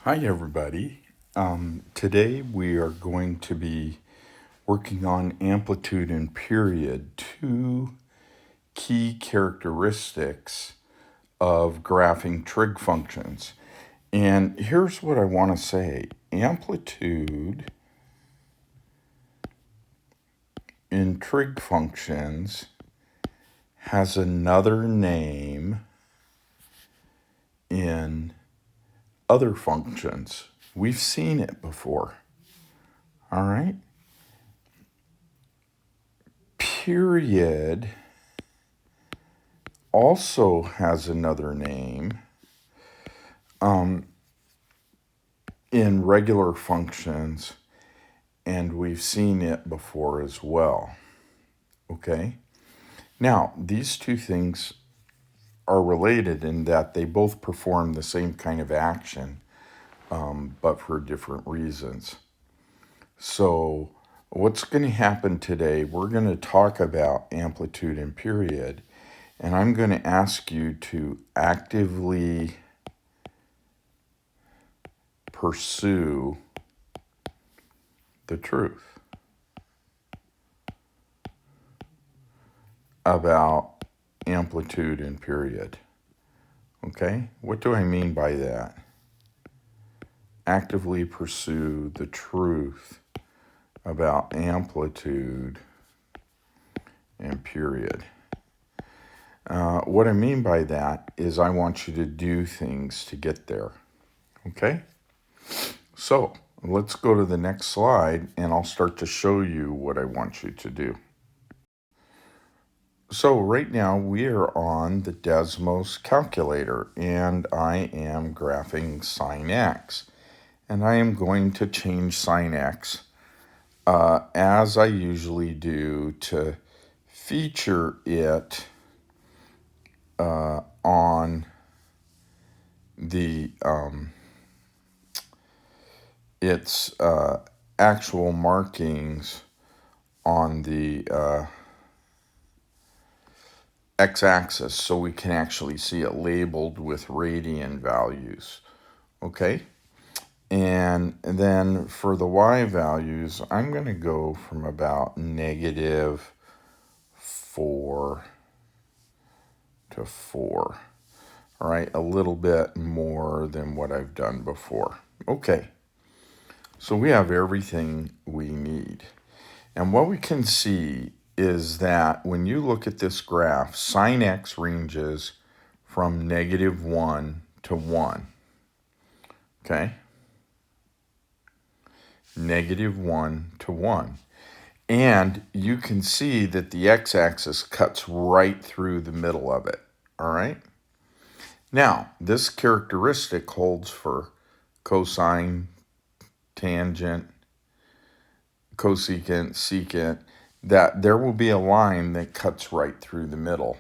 Hi, everybody. Today we are going to be working on amplitude and period, two key characteristics of graphing trig functions. And here's what I want to say: amplitude in trig functions has another name in other functions. We've seen it before. All right? Period also has another name in regular functions, and we've seen it before as well. Okay? Now, these two things are related in that they both perform the same kind of action, but for different reasons. So, what's going to happen today, we're going to talk about amplitude and period, and I'm going to ask you to actively pursue the truth about amplitude and period. Okay? What do I mean by that? Actively pursue the truth about amplitude and period. What I mean by that is I want you to do things to get there. Okay? So, let's go to the next slide and I'll start to show you what I want you to do. So right now we are on the Desmos calculator and I am graphing sine x. And I am going to change sine x as I usually do to feature it on the its actual markings on the x-axis, so we can actually see it labeled with radian values. Okay? And then for the y values, I'm going to go from about -4 to 4. All right, a little bit more than what I've done before. Okay, so we have everything we need. And what we can see is that when you look at this graph, sine x ranges from -1 to 1. Okay? -1 to 1. And you can see that the x-axis cuts right through the middle of it. All right? Now, this characteristic holds for cosine, tangent, cosecant, secant, that there will be a line that cuts right through the middle.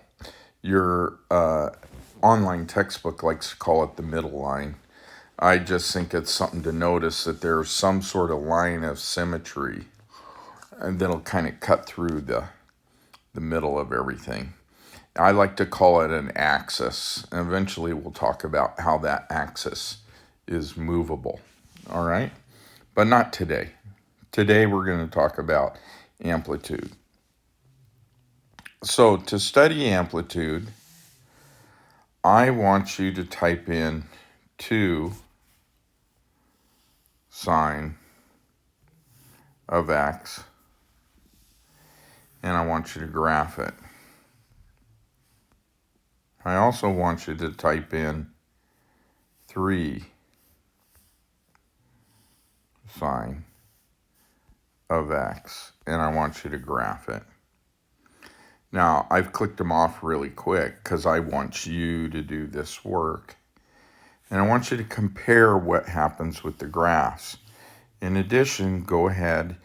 Your online textbook likes to call it the middle line. I just think it's something to notice that there's some sort of line of symmetry and that'll kind of cut through the middle of everything. I like to call it an axis, and eventually we'll talk about how that axis is movable. All right? But not today. Today we're going to talk about amplitude. So to study amplitude, I want you to type in 2 sine of x, and I want you to graph it. I also want you to type in 3 sine of x, and I want you to graph it. Now, I've clicked them off really quick because I want you to do this work. And I want you to compare what happens with the graphs. In addition, go ahead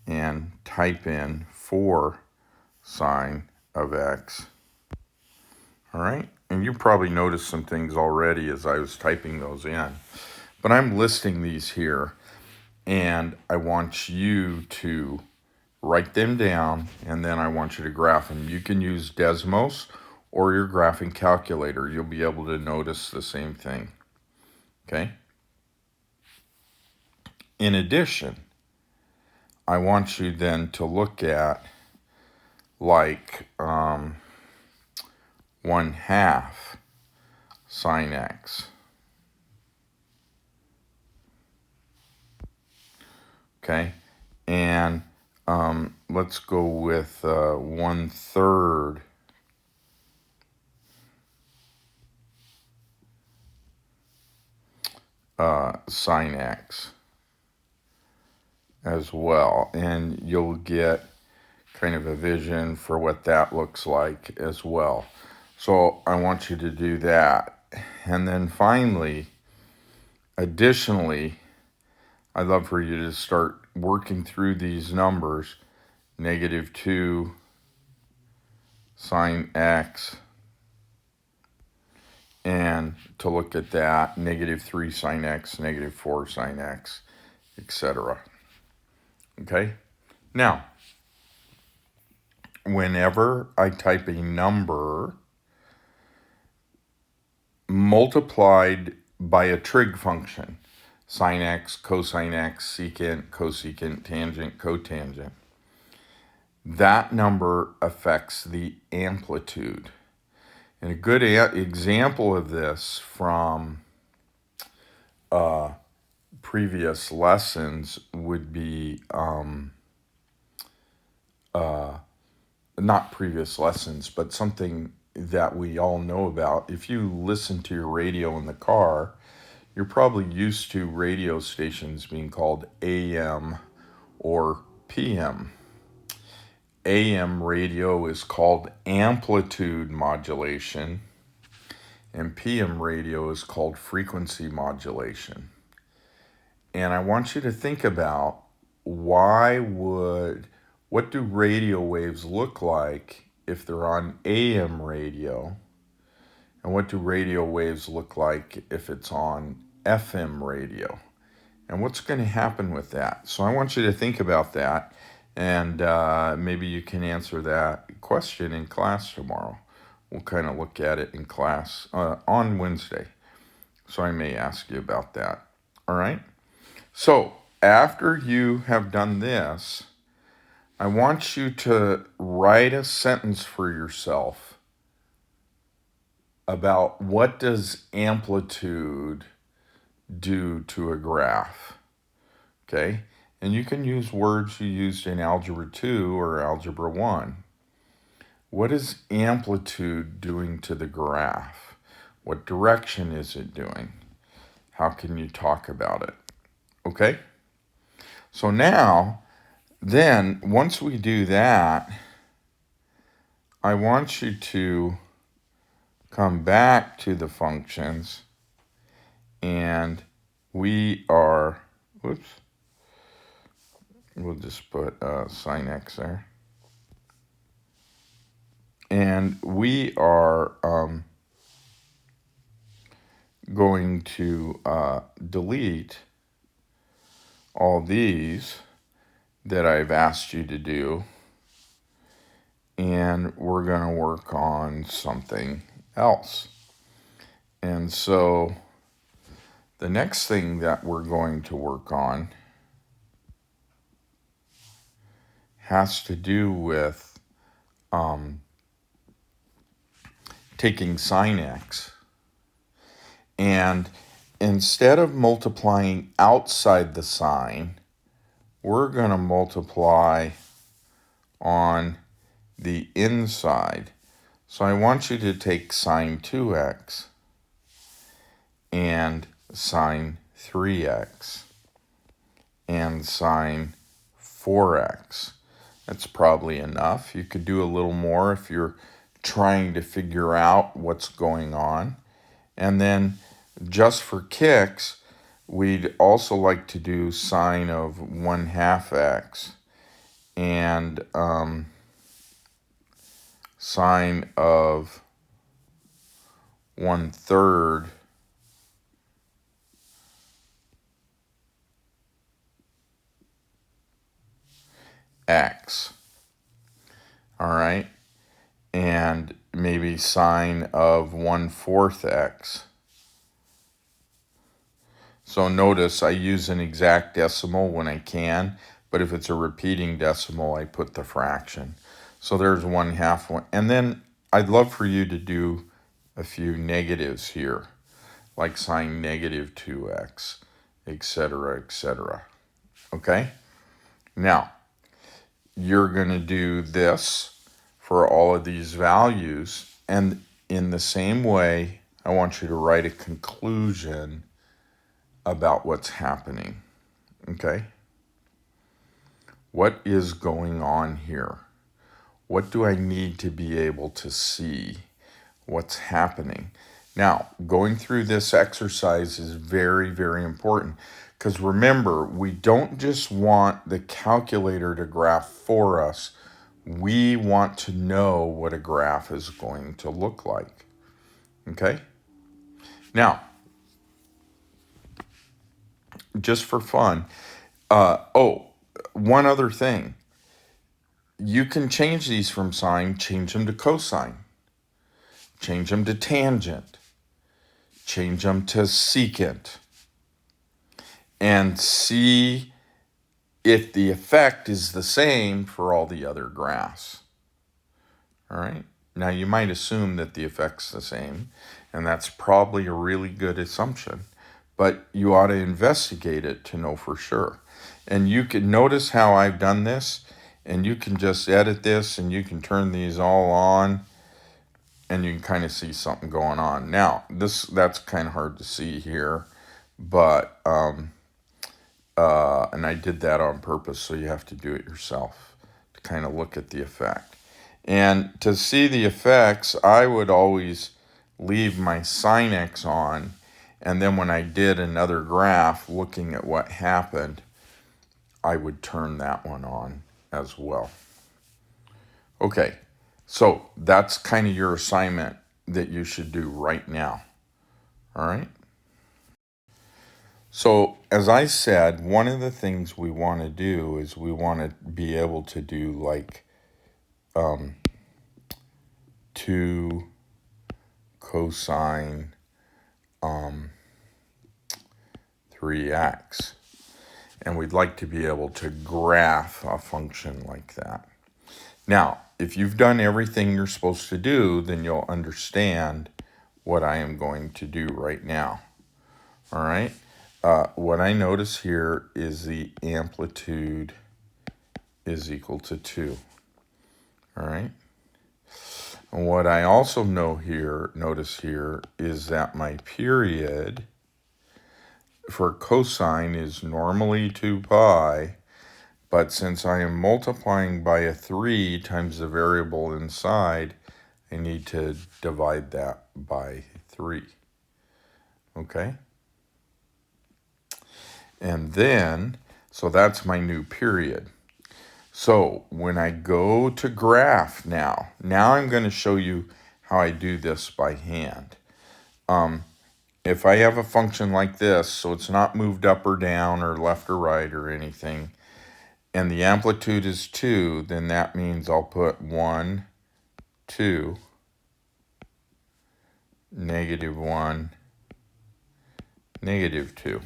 and type in 4 sine of x. All right? And you probably noticed some things already as I was typing those in. But I'm listing these here, and I want you to write them down, and then I want you to graph them. You can use Desmos or your graphing calculator. You'll be able to notice the same thing. Okay? In addition, I want you then to look at like 1/2 sine x. Okay, and let's go with 1/3 sine x as well, and you'll get kind of a vision for what that looks like as well. So I want you to do that. And then finally, additionally, I'd love for you to start working through these numbers. -2 sine x, and to look at that, -3 sine x, -4 sine x, etc. Okay? Now, whenever I type a number multiplied by a trig function, sine x, cosine x, secant, cosecant, tangent, cotangent, that number affects the amplitude. And a good example of this from previous lessons would be, not previous lessons, but something that we all know about. If you listen to your radio in the car, you're probably used to radio stations being called AM or PM. AM radio is called amplitude modulation, and PM radio is called frequency modulation. And I want you to think about what do radio waves look like if they're on AM radio, and what do radio waves look like if it's on FM radio, and what's going to happen with that? So I want you to think about that, and maybe you can answer that question in class tomorrow. We'll kind of look at it in class on Wednesday, so I may ask you about that. All right? So after you have done this, I want you to write a sentence for yourself about what does amplitude do to a graph. Okay? And you can use words you used in Algebra 2 or Algebra 1. What is amplitude doing to the graph? What direction is it doing? How can you talk about it? Okay? So now, then, once we do that, I want you to come back to the functions, and we'll just put sine x there. And we are going to delete all these that I've asked you to do, and we're going to work on something else. And so the next thing that we're going to work on has to do with taking sine x, and instead of multiplying outside the sign, we're going to multiply on the inside. So I want you to take sine 2x and sine 3x and sine 4x. That's probably enough. You could do a little more if you're trying to figure out what's going on. And then just for kicks, we'd also like to do sine of 1/2 x and sine of 1/3 x. All right. And maybe sine of 1/4 x. So notice I use an exact decimal when I can, but if it's a repeating decimal, I put the fraction. So there's 1/2 one. And then I'd love for you to do a few negatives here, like sine negative 2x, etc., etc. Okay? Now, you're going to do this for all of these values, and in the same way, I want you to write a conclusion about what's happening. Okay? What is going on here? What do I need to be able to see? What's happening? Now, going through this exercise is very, very important because remember, we don't just want the calculator to graph for us. We want to know what a graph is going to look like. Okay? Now, just for fun, one other thing. You can change these from sine, change them to cosine, change them to tangent, change them to secant, and see if the effect is the same for all the other graphs. All right? Now, you might assume that the effect's the same, and that's probably a really good assumption, but you ought to investigate it to know for sure. And you can notice how I've done this, and you can just edit this, and you can turn these all on, and you can kind of see something going on. Now, that's kind of hard to see here, but and I did that on purpose, so you have to do it yourself to kind of look at the effect. And to see the effects, I would always leave my sin x on, and then when I did another graph looking at what happened, I would turn that one on as well. Okay, so that's kind of your assignment that you should do right now. All right? So, as I said, one of the things we want to do is we want to be able to do like 2 cosine 3x. And we'd like to be able to graph a function like that. Now, if you've done everything you're supposed to do, then you'll understand what I am going to do right now. All right? What I notice here is the amplitude is equal to 2. All right? And what I also notice here is that my period for cosine is normally 2 pi, but since I am multiplying by a 3 times the variable inside, I need to divide that by 3. Okay? And then, so that's my new period. So when I go to graph now I'm going to show you how I do this by hand. If I have a function like this, so it's not moved up or down or left or right or anything, and the amplitude is 2, then that means I'll put 1, 2, -1, -2.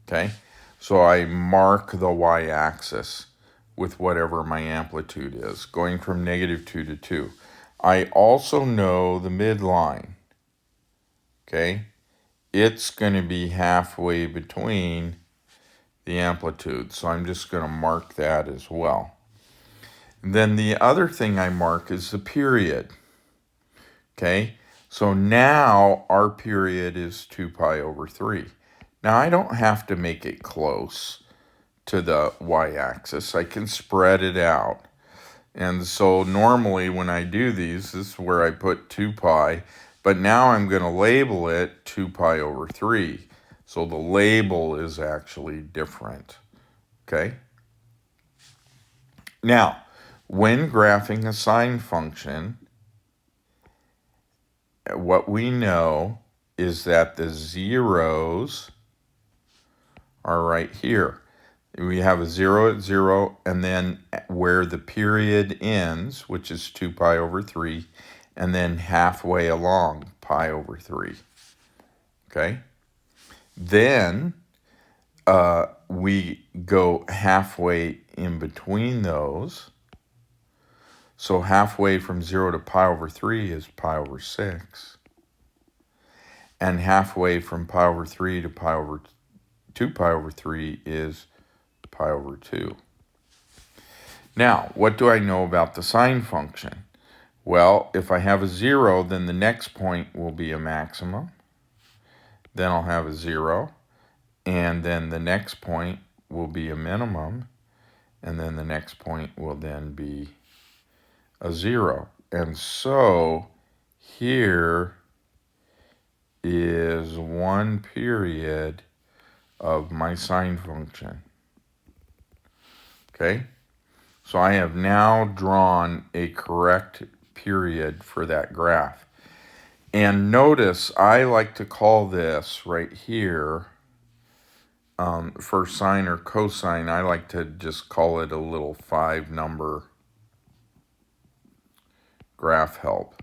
Okay? So I mark the y-axis with whatever my amplitude is, going from -2 to 2. I also know the midline. Okay? It's going to be halfway between the amplitude, so I'm just going to mark that as well. And then the other thing I mark is the period. Okay? So now our period is 2 pi over 3. Now I don't have to make it close to the y-axis. I can spread it out. And so normally when I do these, this is where I put 2 pi, but now I'm going to label it 2 pi over 3. So the label is actually different. Okay? Now, when graphing a sine function, what we know is that the zeros are right here. We have a 0 at 0, and then where the period ends, which is 2 pi over 3, and then halfway along, pi over 3. Okay? Then we go halfway in between those. So halfway from 0 to pi over 3 is pi over 6. And halfway from pi over 3 to pi over 2 pi over 3 is pi over 2. Now, what do I know about the sine function? Well, if I have a 0, then the next point will be a maximum. Then I'll have a 0. And then the next point will be a minimum. And then the next point will then be a 0. And so here is 1 period of my sine function. Okay? So I have now drawn a correct period for that graph. And notice I like to call this right here, for sine or cosine, I like to just call it a little 5-number graph help.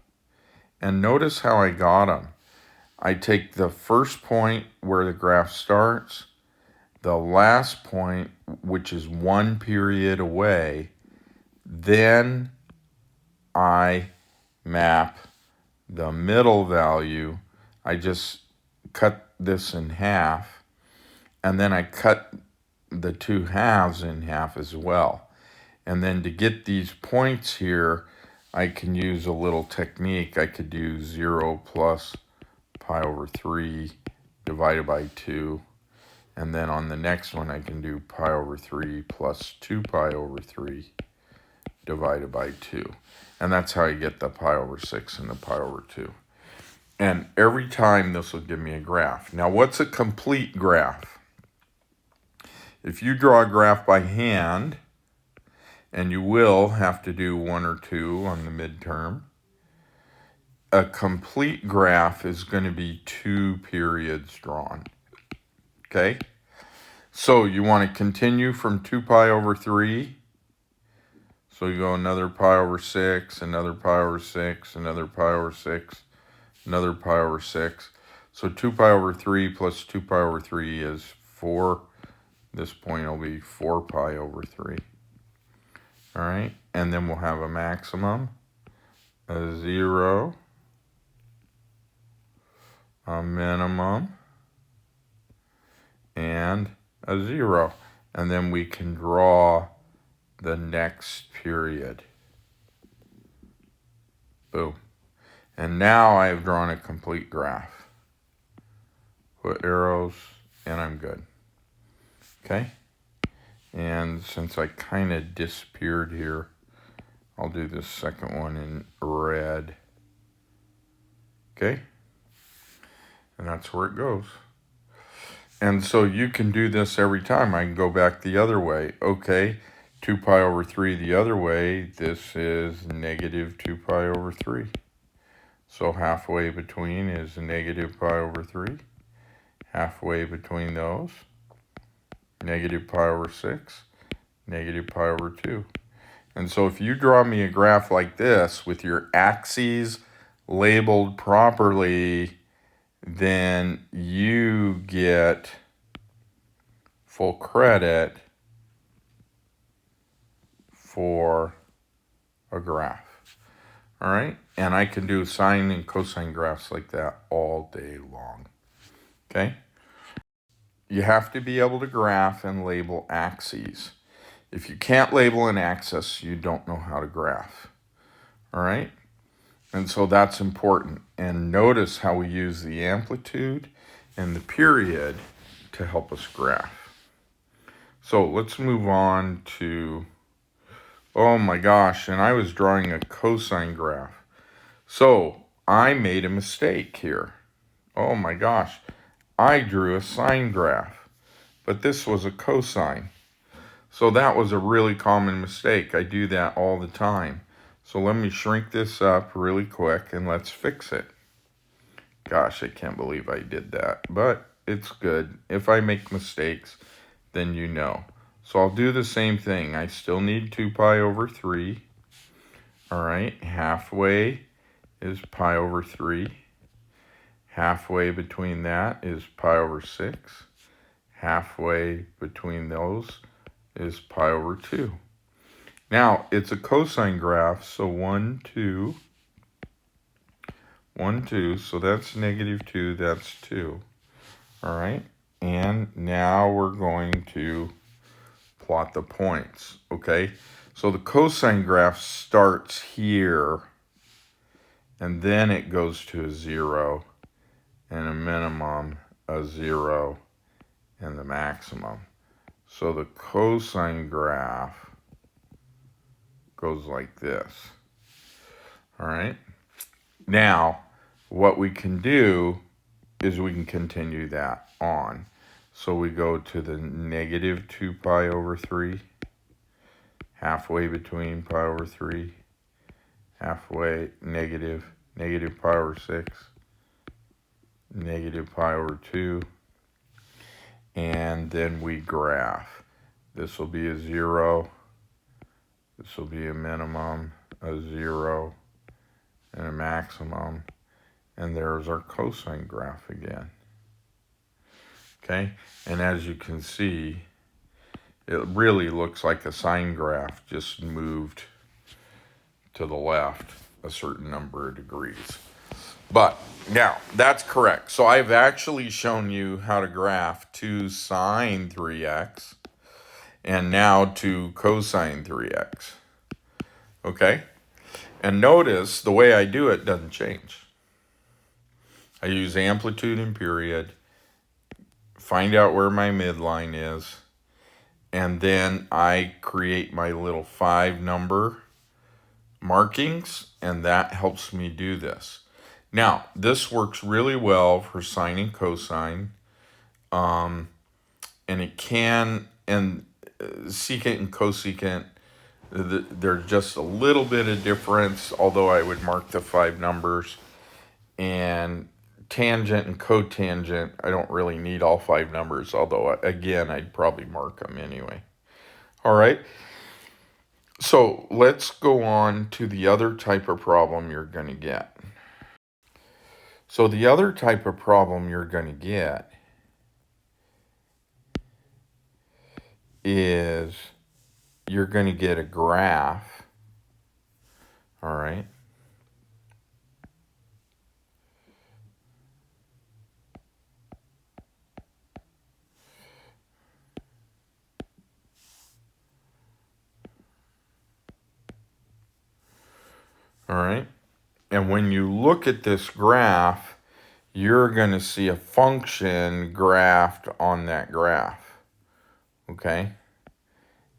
And notice how I got them. I take the first point where the graph starts, the last point, which is 1 period away, then I map the middle value. I just cut this in half, and then I cut the 2 halves in half as well. And then to get these points here, I can use a little technique. I could do 0 plus pi over 3 divided by 2. And then on the next one, I can do pi over 3 plus 2 pi over 3 divided by 2. And that's how you get the pi over 6 and the pi over 2. And every time this will give me a graph. Now, what's a complete graph? If you draw a graph by hand, and you will have to do 1 or 2 on the midterm, a complete graph is going to be 2 periods drawn. Okay? So you want to continue from 2 pi over 3. So you go another pi over 6, another pi over 6, another pi over 6, another pi over 6. So 2 pi over 3 plus 2 pi over 3 is 4. This point will be 4 pi over 3. All right? And then we'll have a maximum, a 0, a minimum, and a 0. And then we can draw the next period. Boom. And now I have drawn a complete graph. Put arrows, and I'm good. Okay? And since I kind of disappeared here, I'll do this second one in red. Okay? And that's where it goes. And so you can do this every time. I can go back the other way. Okay, 2 pi over 3 the other way, this is negative 2 pi over 3. So halfway between is negative pi over 3. Halfway between those, negative pi over 6, negative pi over 2. And so if you draw me a graph like this with your axes labeled properly, then you get full credit for a graph. All right? And I can do sine and cosine graphs like that all day long. Okay? You have to be able to graph and label axes. If you can't label an axis, you don't know how to graph. All right? And so that's important. And notice how we use the amplitude and the period to help us graph. So let's move on to, oh my gosh, and I was drawing a cosine graph. So I made a mistake here. Oh my gosh, I drew a sine graph, but this was a cosine. So that was a really common mistake. I do that all the time. So let me shrink this up really quick and let's fix it. Gosh, I can't believe I did that, but it's good. If I make mistakes, then you know. So I'll do the same thing. I still need 2 pi over 3. All right, halfway is pi over 3. Halfway between that is pi over 6. Halfway between those is pi over 2. Now, it's a cosine graph, so 1, 2, 1, 2, so that's negative 2, that's 2. All right, and now we're going to plot the points, okay? So the cosine graph starts here, and then it goes to a 0, and a minimum, a 0, and the maximum. So the cosine graph goes like this. All right. Now, what we can do is we can continue that on. So we go to the negative 2 pi over 3, halfway between pi over 3, halfway negative pi over 6, negative pi over 2, and then we graph. This will be a 0, this will be a minimum, a 0, and a maximum, and there's our cosine graph again. Okay, and as you can see, it really looks like a sine graph, just moved to the left a certain number of degrees. But now, that's correct. So I've actually shown you how to graph 2 sine 3x and now 2 cosine 3x. Okay? And notice the way I do it doesn't change. I use amplitude and period, find out where my midline is, and then I create my little 5 number markings, and that helps me do this. Now, this works really well for sine and cosine, and it can, and secant and cosecant, there's just a little bit of difference, although I would mark the 5 numbers. And tangent and cotangent, I don't really need all 5 numbers, although, again, I'd probably mark them anyway. All right. So let's go on to the other type of problem you're going to get. So the other type of problem you're going to get is you're going to get a graph, all right? All right? And when you look at this graph, you're going to see a function graphed on that graph, okay?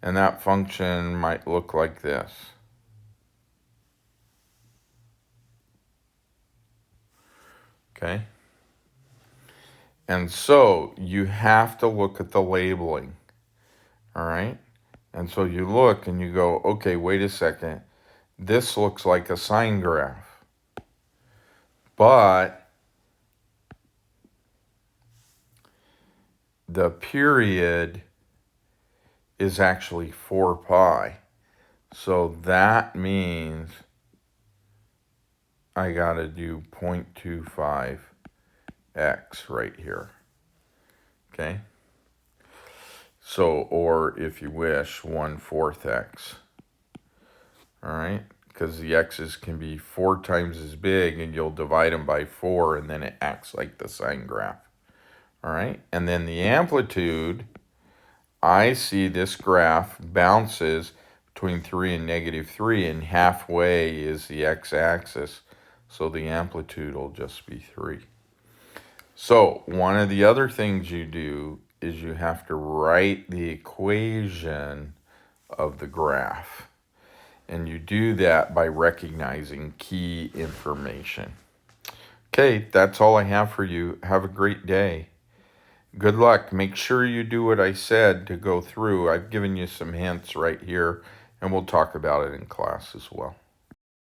And that function might look like this. Okay? And so you have to look at the labeling, all right? And so you look and you go, okay, wait a second. This looks like a sine graph. But the period is actually 4 pi. So that means I got to do 0.25x right here. Okay? So, or if you wish, 1/4 x. All right? Because the x's can be 4 times as big, and you'll divide them by 4, and then it acts like the sine graph. All right? And then the amplitude, I see this graph bounces between 3 and -3, and halfway is the x-axis. So the amplitude will just be 3. So one of the other things you do is you have to write the equation of the graph. And you do that by recognizing key information. Okay, that's all I have for you. Have a great day. Good luck. Make sure you do what I said to go through. I've given you some hints right here, and we'll talk about it in class as well.